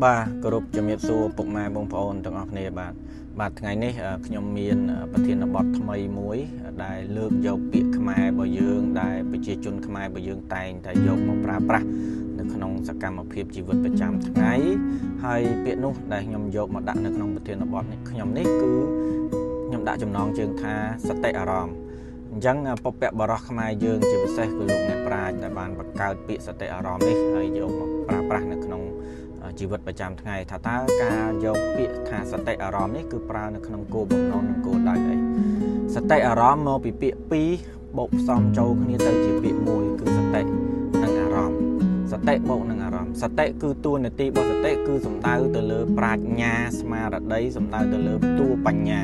បាទគោរពជំរាបសួរពុកម៉ែបងប្អូនទាំងអស់គ្នាបាទថ្ងៃនេះខ្ញុំមានប្រធានបទថ្មីមួយដែលលើកយកពាក្យខ្មែររបស់យើងដែលប្រជាជនខ្មែររបស់យើងតែងតែយកមកប្រើប្រាស់នៅក្នុងសកម្មភាពជីវិតប្រចាំថ្ងៃហើយពាក្យនោះដែលខ្ញុំយកមកដាក់នៅក្នុងប្រធានបទនេះខ្ញុំនេះគឺខ្ញុំដាក់ចំណងជើងថាសតិអារម្មណ៍អញ្ចឹងពុព្វបរោះខ្មែរយើងជាពិសេសគឺលោកអ្នកប្រាជ្ញដែលបានបង្កើតពាក្យសតិអារម្មណ៍នេះហើយយកមកប្រើប្រាស់នៅក្នុងជីវិតប្រចាំថ្ងៃថាតើការយកពាក្យថាសតិអារម្មណ៍នេះគឺប្រើនៅក្នុងគោលបំណងនិងគោលដៅអីសតិអារម្មណ៍មកពីពាក្យពីរបូកផ្សំចូលគ្នាទៅជាពាក្យមួយគឺសតិនិងអារម្មណ៍សតិបូកនឹងអារម្មណ៍សតិគឺតួនាទីរបស់សតិគឺសំដៅទៅលើប្រាជ្ញាស្មារតីសំដៅទៅលើតួបញ្ញា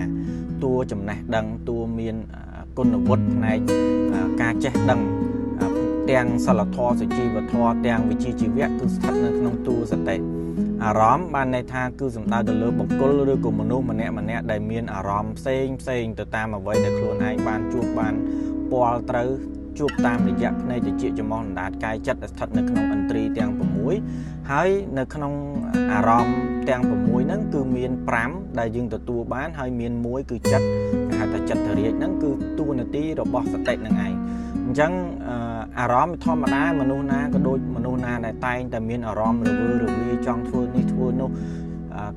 តួចំណេះដឹងតួមានគុណវុឌ្ឍផ្នែកការចេះដឹងទាំងសិលធម៌សុជីវធម៌ទាំងវិជ្ជាជីវៈគឺស្ថិតនៅក្នុងតួសតិអារម្មណ៍បានន័យថាគឺសំដៅទៅលើបុគ្គលឬក៏មនុស្សម្នាក់ដែលមានអារម្មណ៍ផ្សេងទៅតាមអ្វីដែលខ្លួនឯងបានជួបបានពាល់ត្រូវជួបតាមរយៈភ្នែកតិចច្រមុះអណ្ដាតកាយចិត្តដែលស្ថិតនៅក្នុងឥន្ទ្រីទាំង6ហើយនៅក្នុងអារម្មណ៍ទាំង6ហ្នឹងគឺមាន5ដែលយើងទទួលបានហើយមាន1គឺចិត្តគេហៅថាចិត្តរាជហ្នឹងគឺតួនាទីរបស់សតិនឹងឯងអញ្ចឹងអារម្មណ៍ធម្មតាមនុស្សណាក៏ដូចមនុស្សណាដែលតែងតែមានអារម្មណ៍រវើរវាយចង់ធ្វើនេះធ្វើនោះ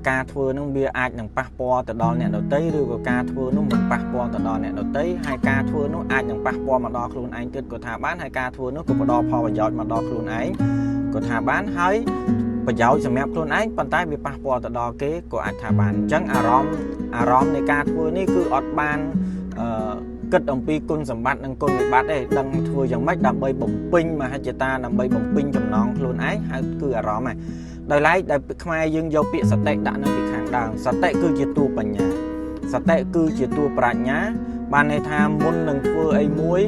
ការធ្វើនោះវាអាចនឹងប៉ះពាល់ទៅដល់អ្នកដទៃឬក៏ការធ្វើនោះមិនប៉ះពាល់ទៅដល់អ្នកដទៃហើយការធ្វើនោះអាចនឹងប៉ះពាល់មកដល់ខ្លួនឯងទៀតក៏ថាបានហើយការធ្វើនោះក៏ផ្ដល់ផលប្រយោជន៍មកដល់ខ្លួនឯងក៏ថាបានហើយប្រយោជន៍សម្រាប់ខ្លួនឯងប៉ុន្តែវាប៉ះពាល់ទៅដល់គេក៏អាចថាបានអញ្ចឹងអារម្មណ៍នៃការធ្វើនេះគឺអត់បានគិតអំពីគុណសម្បត្តិនិងគុណវិបត្តិទេដឹងធ្វើយ៉ាងម៉េចដើម្បីបំពេញមហិច្ឆតាដើម្បីបំពេញចំណងខ្លួនឯងហើយគឺអារម្មណ៍ហ្នឹងដោយឡែកដែលខ្មែរយើងយកពាក្យសតិដាក់នៅពីខាងដើមសតិគឺជាតួបញ្ញាសតិគឺជាតួប្រាជ្ញាបានន័យថាមុននឹងធ្វើអីមួយ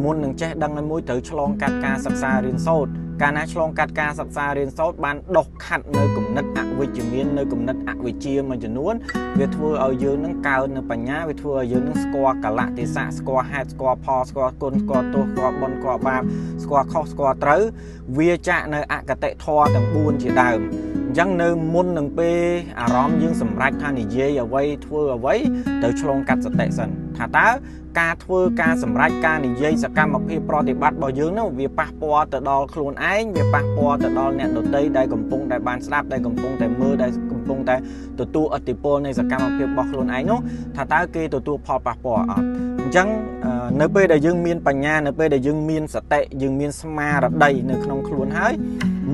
មុននឹងចេះដឹងអីមួយត្រូវឆ្លងកាត់ការសិក្សារៀនសូត្រកាលណាឆ្លងកាត់ការសិក្សារៀនសូត្របានដុសខាត់នៅគំនិតអវិជ្ជមាននៅគំនិតអវិជ្ជាមួយចំនួនវាធ្វើឲ្យយើងនឹងកើតនៅបញ្ញាវាធ្វើឲ្យយើងនឹងស្គាល់កលៈទេសៈស្គាល់ហេតុស្គាល់ផលស្គាល់គុណស្គាល់ទោសស្គាល់បុណ្យស្គាល់បាបស្គាល់ខុសស្គាល់ត្រូវវាចាក់នៅអកតេធម៌ទាំង4ជាដើមអញ្ចឹងនៅមុននឹងពេលអារម្មណ៍យើងសម្រេចថានិយាយអ្វីធ្វើអ្វីត្រូវឆ្លងកាត់សតិសិនថាតើការធ្វើការសម្រេចការនិយាយសកម្មភាពប្រតិបត្តិរបស់យើងនោះវាប៉ះពាល់ទៅដល់ខ្លួនឯងវាប៉ះពាល់ទៅដល់អ្នកដទៃដែលកំពុងតែបានស្ដាប់ដែលកំពុងតែមើលដែលកំពុងតែទទួលឥទ្ធិពលនៃសកម្មភាពរបស់ខ្លួនឯងនោះថាតើគេទទួលផលប៉ះពាល់អត់អញ្ចឹងនៅពេលដែលយើងមានបញ្ញានៅពេលដែលយើងមានសតិយើងមានស្មារតីនៅក្នុងខ្លួនហើយ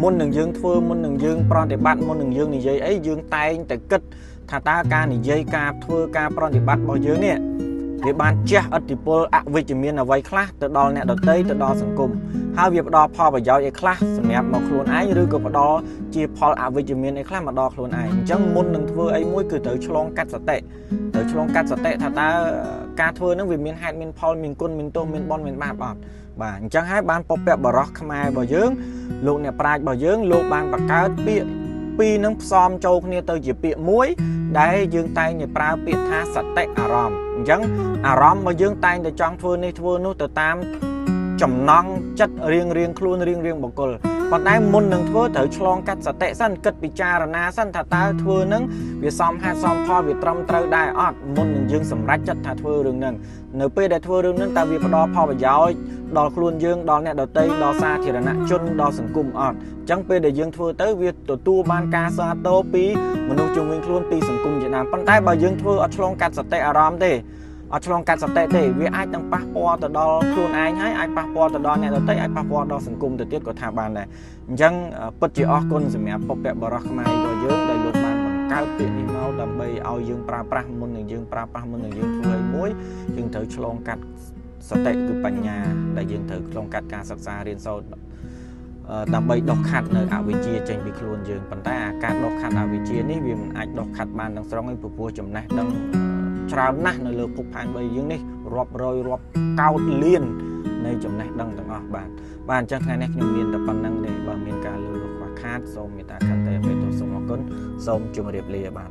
មុននឹងយើងធ្វើមុននឹងយើងប្រតិបត្តិមុននឹងយើងនិយាយអីយើងតែងតែគិតថាតើការនិយាយការធ្វើការប្រតិបត្តិរបស់យើងនេះវាបានជះឥទ្ធិពលអវិជ្ជមានអ្វីខ្លះទៅដល់អ្នកដទៃទៅដល់សង្គមហើយវាផ្ដល់ផលប្រយោជន៍អីខ្លះសម្រាប់មកខ្លួនឯងឬក៏ផ្ដល់ជាផលអវិជ្ជមានអីខ្លះមកដល់ខ្លួនឯងអញ្ចឹងមុននឹងធ្វើអីមួយគឺត្រូវឆ្លងកាត់សតិត្រូវឆ្លងកាត់សតិថាតើការធ្វើនឹងវាមានហេតុមានផលមានគុណមានទោសមានបុណ្យមានបាបអត់បាទអញ្ចឹងហើយបានពុព្វបរោះខ្មែររបស់យើងលោកអ្នកប្រាជ្ញរបស់យើងលោកបានបង្កើតពាក្យពីរនឹងផ្សំចូលគ្នាទៅជាពាក្យមួយដែលយើងតែងតែប្រើពាក្យថាសតិអារម្មណ៍អញ្ចឹងអារម្មណ៍របស់យើងតែងតែចង់ធ្វើនេះធ្វើនោះទៅតាមចំណង់ចិត្តរៀងខ្លួនរៀងបុគ្គលប៉ុន្តែមុននឹងធ្វើត្រូវឆ្លងកាត់សតិសិនគិតពិចារណាសិនថាតើធ្វើនឹងវាសមហេតុសមផលវាត្រឹមត្រូវដែរអត់មុននឹងយើងសម្រេចចិត្តថាធ្វើរឿងហ្នឹងនៅពេលដែលធ្វើរឿងហ្នឹងតើវាផ្ដល់ផលប្រយោជន៍ដល់ខ្លួនយើងដល់អ្នកដទៃដល់សាធារណជនដល់សង្គមអត់អញ្ចឹងពេលដែលយើងធ្វើទៅវាទទួលបានការសាទរពីមនុស្សជុំវិញខ្លួនពីសង្គមជាដើមប៉ុន្តែបើយើងធ្វើអត់ឆ្លងកាត់សតិអារម្មណ៍ទេអត់ឆ្លងកាត់សតិទេវាអាចនឹងប៉ះពាល់ទៅដល់ខ្លួនឯងហើយអាចប៉ះពាល់ទៅដល់អ្នកដទៃអាចប៉ះពាល់ដល់សង្គមទៅទៀតក៏ថាបានដែរអញ្ចឹងពិតជាអរគុណសម្រាប់ពុព្វបរោះខ្មែររបស់យើងដែលលោកបានបង្កើតពាក្យនេះមកដើម្បីឲ្យយើងប្រើប្រាស់មុននឹងយើងប្រើប្រាស់មុននឹងយើងធ្វើឲ្យមួយយើងត្រូវឆ្លងកាត់សតិគឺបញ្ញាដែលយើងត្រូវឆ្លងកាត់ការសិក្សារៀនសូត្រដើម្បីដុសខាត់នៅអវិជ្ជាចេញពីខ្លួនយើងប៉ុន្តែការដុសខាត់អវិជ្ជានេះវាមិនអាចដុសខាត់បានទាំងស្រុងទេព្រោះចំណេះដឹងច្រើនណាស់នៅលើភពផែនដីយើងនេះរាប់រយរាប់កោតលាននៃចំណេះដឹងទាំងអស់បាទអញ្ចឹងថ្ងៃនេះខ្ញុំមានតែប៉ុណ្្នឹងទេបើមានការលើសលុបខ្វះខាតសូមមេត្តាខន្តីអភ័យទោសសូមអរគុណសូមជម្រាបលាបាទ